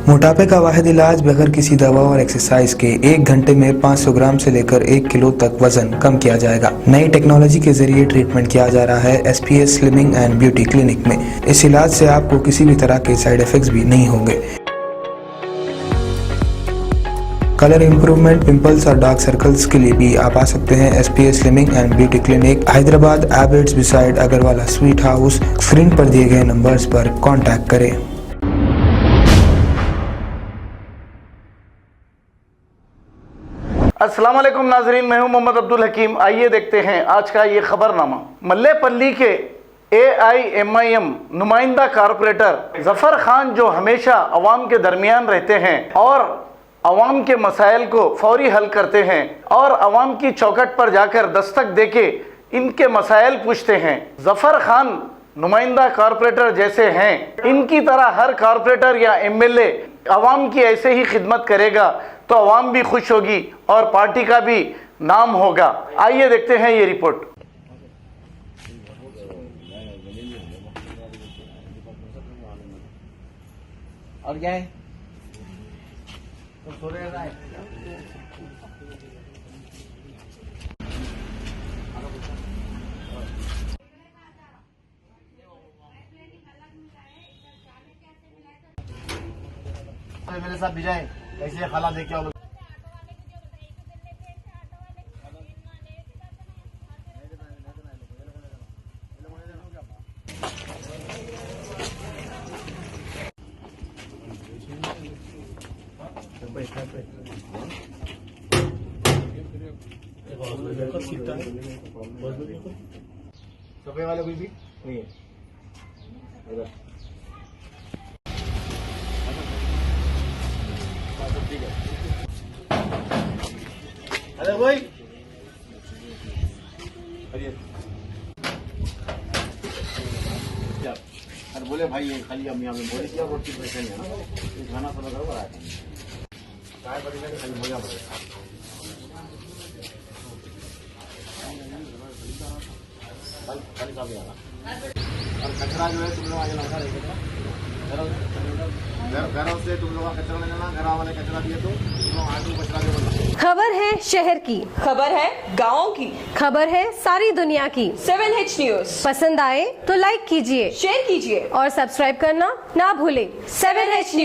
मोटापे का वाहिद इलाज बगैर किसी दवा और एक्सरसाइज के 1 घंटे में 500 ग्राम से लेकर 1 किलो तक वजन कम किया जाएगा। नई टेक्नोलॉजी के जरिए ट्रीटमेंट किया जा रहा है SPS slimming and beauty clinic में। इस इलाज से आपको किसी भी तरह के साइड इफेक्ट्स भी नहीं होंगे। कलर इंप्रूवमेंट, पिंपल्स और डार्क सर्कल्स के लिए भी आप आ सकते हैं SPS slimming and beauty clinic, Hyderabad, एबर्ट्स beside Agarwala sweet house. Screen पर दिए गए नंबर्स पर कॉन्टैक्ट करें। अस्सलाम वालेकुम नाजरीन, मैं हूं मोहम्मद अब्दुल हकीम। आइए देखते हैं आज का ये खबरनामा। मल्लेपल्ली के AIMIM नुमाइंदा कारपोरेटर जफर खान, जो हमेशा अवाम के दरमियान रहते हैं और अवाम के मसाइल को फौरी हल करते हैं और अवाम की चौखट पर जाकर दस्तक देके इनके मसाइल पूछते हैं। जफर खान नुमाइंदा कारपोरेटर जैसे हैं, इनकी तरह हर कारपोरेटर या MLA अवाम की ऐसे ही खिदमत करेगा तो अवाम भी खुश होगी और पार्टी का भी नाम होगा। आइए देखते हैं ये रिपोर्ट। और क्या है तो सो रहा है। मेरे साथ भी जाए, कैसे खाला देख के सफे वाले कोई भी नहीं है। ठीक है। अरे भाई अरे बोले भाई ये खाली हम यहाँ में बोले क्या रोटी पेशेंट है ना, ये खाना थोड़ा गड़बड़ आया काय पड़ेगा खाली मजा पड़ेगा। खाली साहब और कचरा जो है तुम लोग आगे लगा रहे घरों से तुम लोग कचरा नहीं लेना, घर वाले कचरा दिए तो तुम लोग आगे कचरा दे। खबर है शहर की, खबर है गाँव की, खबर है सारी दुनिया की। 7H न्यूज पसंद आए तो लाइक कीजिए, शेयर कीजिए और सब्सक्राइब करना ना भूलें। 7H news.